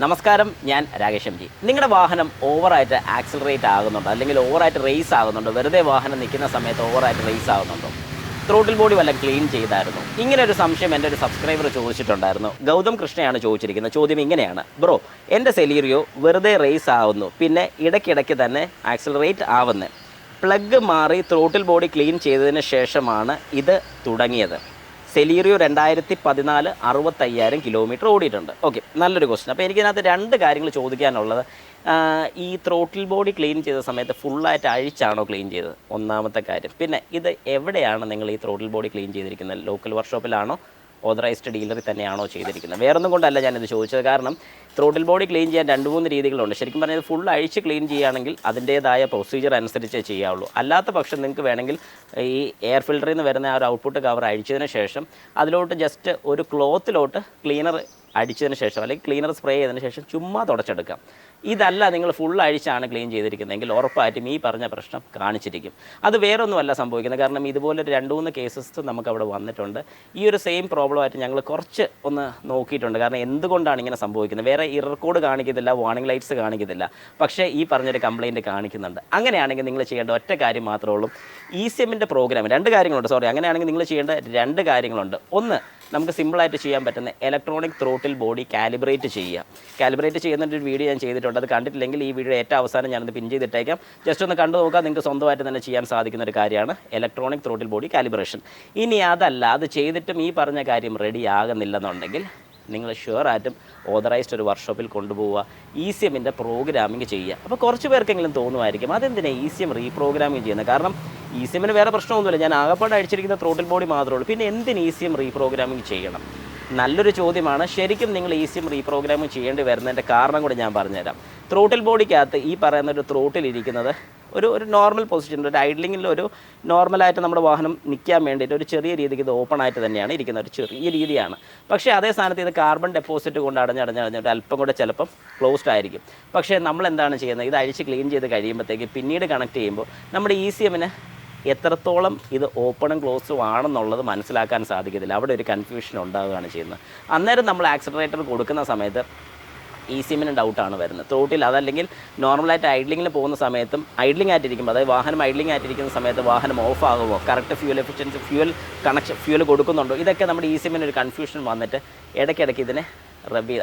നമസ്കാരം, ഞാൻ Rakesh M G. നിങ്ങളുടെ വാഹനം ഓവറായിട്ട് ആക്സിലറേറ്റ് ആകുന്നുണ്ടോ, അല്ലെങ്കിൽ ഓവറായിട്ട് റേസ് ആകുന്നുണ്ടോ, വെറുതെ വാഹനം നിൽക്കുന്ന സമയത്ത് ഓവറായിട്ട് റേസ് ആകുന്നുണ്ടോ, ത്രോട്ടിൽ ബോഡി വല്ല ക്ലീൻ ചെയ്തായിരുന്നു? ഇങ്ങനെ ഒരു സംശയം എൻ്റെ ഒരു സബ്സ്ക്രൈബർ ചോദിച്ചിട്ടുണ്ടായിരുന്നു. ഗൗതം കൃഷ്ണയാണ് ചോദിച്ചിരിക്കുന്നത്. ചോദ്യം ഇങ്ങനെയാണ്: ബ്രോ, എൻ്റെ സെലീറിയോ വെറുതെ റേസ് ആവുന്നു, പിന്നെ ഇടയ്ക്കിടയ്ക്ക് തന്നെ ആക്സിലറേറ്റ് ആവുന്നു. പ്ലഗ് മാറി ത്രോട്ടിൽ ബോഡി ക്ലീൻ ചെയ്തതിന് ശേഷമാണ് ഇത് തുടങ്ങിയത്. സെലീറിയോ 2014 65,000 കിലോമീറ്റർ ഓടിയിട്ടുണ്ട്. ഓക്കെ, നല്ലൊരു ക്വസ്റ്റ്യൻ. അപ്പോൾ എനിക്കതിനകത്ത് രണ്ട് കാര്യങ്ങൾ ചോദിക്കാനുള്ളത്. ഈ ത്രോട്ടിൽ ബോഡി ക്ലീൻ ചെയ്ത സമയത്ത് ഫുള്ളായിട്ട് അഴിച്ചാണോ ക്ലീൻ ചെയ്തത്? ഒന്നാമത്തെ കാര്യം. പിന്നെ ഇത് എവിടെയാണ് നിങ്ങൾ ഈ ത്രോട്ടിൽ ബോഡി ക്ലീൻ ചെയ്തിരിക്കുന്നത്? ലോക്കൽ വർക്ക്ഷോപ്പിലാണോ, ഓതറൈസ്ഡ് ഡീലറിൽ തന്നെയാണോ ചെയ്തിരിക്കുന്നത്? വേറൊന്നും കൊണ്ടല്ല ഞാനിത് ചോദിച്ചത്. കാരണം ത്രോട്ടിൽ ബോഡി ക്ലീൻ ചെയ്യാൻ 2-3 രീതികളുണ്ട്. ശരിക്കും പറഞ്ഞാൽ ഫുൾ അഴിച്ച് ക്ലീൻ ചെയ്യുകയാണെങ്കിൽ അതിൻ്റേതായ പ്രൊസീജിയർ അനുസരിച്ചേ ചെയ്യാവുള്ളൂ. അല്ലാത്ത പക്ഷം നിങ്ങൾക്ക് വേണമെങ്കിൽ ഈ എയർ ഫിൽറ്ററിൽ നിന്ന് വരുന്ന ആ ഒരു ഔട്ട്പുട്ട് കവർ അഴിച്ചതിന് ശേഷം അതിലോട്ട് ജസ്റ്റ് ഒരു ക്ലോത്തിലോട്ട് ക്ലീനർ അടിച്ചതിന് ശേഷം, അല്ലെങ്കിൽ ക്ലീനർ സ്പ്രേ ചെയ്തതിന് ശേഷം ചുമ്മാ തുടച്ചെടുക്കാം. ഇതല്ല നിങ്ങൾ ഫുൾ അഴിച്ചാണ് ക്ലീൻ ചെയ്തിരിക്കുന്നതെങ്കിൽ ഉറപ്പായിട്ടും ഈ പറഞ്ഞ പ്രശ്നം കാണിച്ചിരിക്കും. അത് വേറൊന്നുമല്ല സംഭവിക്കുന്നത്. കാരണം ഇതുപോലെ 2-3 കേസസ് നമുക്കവിടെ വന്നിട്ടുണ്ട്. ഈ ഒരു സെയിം പ്രോബ്ലമായിട്ട് ഞങ്ങൾ കുറച്ച് ഒന്ന് നോക്കിയിട്ടുണ്ട്. കാരണം എന്തുകൊണ്ടാണ് ഇങ്ങനെ സംഭവിക്കുന്നത്? വേറെ ഇറർ കോഡ് കാണിക്കത്തില്ല, വാർണിംഗ് ലൈറ്റ്സ് കാണിക്കത്തില്ല, പക്ഷേ ഈ പറഞ്ഞൊരു കംപ്ലയിൻറ്റ് കാണിക്കുന്നുണ്ട്. അങ്ങനെയാണെങ്കിൽ നിങ്ങൾ ചെയ്യേണ്ട ഒറ്റ കാര്യം മാത്രമേ ഉള്ളൂ. ECMൻ്റെ പ്രോഗ്രാം 2 കാര്യങ്ങളുണ്ട്. അങ്ങനെയാണെങ്കിൽ നിങ്ങൾ ചെയ്യേണ്ട 2 കാര്യങ്ങളുണ്ട്. ഒന്ന്, നമുക്ക് സിമ്പിളായിട്ട് ചെയ്യാൻ പറ്റുന്ന ഇലക്ട്രോണിക് ത്രോട്ടിൽ ബോഡി കാലിബ്രേറ്റ് ചെയ്യുക. കാലിബ്രേറ്റ് ചെയ്യുന്നൊരു വീഡിയോ ഞാൻ ചെയ്തിട്ടുണ്ട്. അത് കണ്ടിട്ടില്ലെങ്കിൽ ഈ വീഡിയോ ഏറ്റവും അവസാനം ഞാനത് പിൻ ചെയ്തിട്ടേക്കാം. ജസ്റ്റ് ഒന്ന് കണ്ടു നോക്കാം. നിങ്ങൾക്ക് സ്വന്തമായിട്ട് തന്നെ ചെയ്യാൻ സാധിക്കുന്ന ഒരു കാര്യമാണ് ഇലക്ട്രോണിക് ത്രോട്ടിൽ ബോഡി കാലിബ്രേഷൻ. ഇനി അതല്ല, അത് ചെയ്തിട്ടും ഈ പറഞ്ഞ കാര്യം റെഡി ആകുന്നില്ലെന്നുണ്ടെങ്കിൽ നിങ്ങൾ ഷുവറായിട്ടും ഓതറൈസ്ഡ് ഒരു വർക്ക്ഷോപ്പിൽ കൊണ്ടുപോവുക, ECMൻ്റെ പ്രോഗ്രാമിംഗ് ചെയ്യുക. അപ്പോൾ കുറച്ച് പേർക്കെങ്കിലും തോന്നുമായിരിക്കും അതെന്തിനാണ് ECM റീപ്രോഗ്രാമിംഗ് ചെയ്യുന്നത്? കാരണം ECMന് വേറെ പ്രശ്നമൊന്നുമില്ല, ഞാൻ ആകപ്പാട് അടിച്ചിരിക്കുന്ന ത്രോട്ടിൽ ബോഡി മാത്രമേ ഉള്ളൂ, പിന്നെ എന്തിന് ECM റീപ്രോഗ്രാമിംഗ് ചെയ്യണം? നല്ലൊരു ചോദ്യമാണ്. ശരിക്കും നിങ്ങൾ ECM റീപ്രോഗ്രാമിംഗ് ചെയ്യേണ്ടി വരുന്നതിൻ്റെ കാരണം കൂടി ഞാൻ പറഞ്ഞുതരാം. ത്രോട്ടിൽ ബോഡിക്കകത്ത് ഈ പറയുന്ന ഒരു ത്രോട്ടിലിരിക്കുന്നത് ഒരു നോർമൽ പൊസിഷൻ, ഒരു ഐഡ്ലിങ്ങിൽ ഒരു നോർമലായിട്ട് നമ്മുടെ വാഹനം നിൽക്കാൻ വേണ്ടിയിട്ട് ഒരു ചെറിയ രീതിക്ക് ഇത് ഓപ്പൺ ആയിട്ട് തന്നെയാണ് ഇരിക്കുന്നത്, ഒരു ചെറിയ രീതിയാണ്. പക്ഷേ അതേ സ്ഥാനത്ത് ഇത് കാർബൺ ഡെപ്പോസിറ്റ് കൊണ്ട് അടഞ്ഞിട്ട് അല്പം കൂടെ ചിലപ്പം ക്ലോസ്ഡ് ആയിരിക്കും. പക്ഷേ നമ്മൾ എന്താണ് ചെയ്യുന്നത്? ഇത് അഴിച്ച് ക്ലീൻ ചെയ്ത് കഴിയുമ്പോഴത്തേക്ക് പിന്നീട് കണക്ട് ചെയ്യുമ്പോൾ നമ്മുടെ ECMന് എത്രത്തോളം ഇത് ഓപ്പണും ക്ലോസും ആണെന്നുള്ളത് മനസ്സിലാക്കാൻ സാധിക്കത്തില്ല. അവിടെ ഒരു കൺഫ്യൂഷൻ ഉണ്ടാവുകയാണ് ചെയ്യുന്നത്. അന്നേരം നമ്മൾ ആക്സിലറേറ്റർ കൊടുക്കുന്ന സമയത്ത് ECMന് ഡൗട്ടാണ് വരുന്നത്. ത്രോട്ടിൽ അതല്ലെങ്കിൽ നോർമലായിട്ട് ഐഡ്ലിങ്ങിൽ പോകുന്ന സമയത്തും ഐഡ്ലിംഗ് ആയിട്ടിരിക്കുമ്പോൾ, അതായത് വാഹനം ഐഡ്ലിംഗ് ആയിട്ടിരിക്കുന്ന സമയത്ത് വാഹനം ഓഫ് ആകുമോ, കറക്റ്റ് ഫ്യൂൽ എഫിഷ്യൻസി, ഫ്യൂൽ കൊടുക്കുന്നുണ്ടോ, ഇതൊക്കെ നമ്മുടെ ECMന് ഒരു കൺഫ്യൂഷൻ വന്നിട്ട് ഇടയ്ക്കിടയ്ക്ക് ഇതിനെ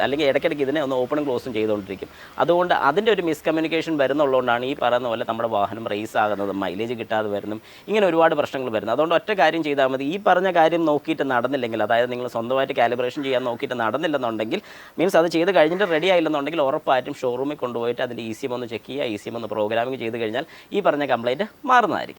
അല്ലെങ്കിൽ ഇടയ്ക്കിടയ്ക്ക് ഇതിനെ ഒന്ന് ഓപ്പണും ക്ലോസും ചെയ്തുകൊണ്ടിരിക്കും. അതുകൊണ്ട് അതിൻ്റെ ഒരു മിസ്കമ്മ്യൂണിക്കേഷൻ വരുന്നുള്ളതുകൊണ്ടാണ് ഈ പറയുന്ന പോലെ നമ്മുടെ വാഹനം റേസ് ആകുന്നതും മൈലേജ് കിട്ടാതെ വരുന്നതും ഇങ്ങനെ ഒരുപാട് പ്രശ്നങ്ങൾ വരുന്നത്. അതുകൊണ്ട് ഒറ്റ കാര്യം ചെയ്താൽ മതി. ഈ പറഞ്ഞ കാര്യം നോക്കിയിട്ട് നടന്നില്ലെങ്കിൽ, അതായത് നിങ്ങൾ സ്വന്തമായിട്ട് കാലിബ്രേഷൻ ചെയ്യാൻ നോക്കിയിട്ട് നടന്നില്ലെന്നുണ്ടെങ്കിൽ, മീൻസ് അത് ചെയ്ത് കഴിഞ്ഞിട്ട് റെഡി ആയില്ലെന്നുണ്ടെങ്കിൽ ഉറപ്പായിട്ടും ഷോറൂമിൽ കൊണ്ടുപോയിട്ട് അതിൻ്റെ ECM ഒന്ന് ചെക്ക് ചെയ്യുക. ECM ഒന്ന് പ്രോഗ്രാമിംഗ് ചെയ്ത് കഴിഞ്ഞാൽ ഈ പറഞ്ഞ കംപ്ലയിൻറ്റ് മാറുന്നതായിരിക്കും.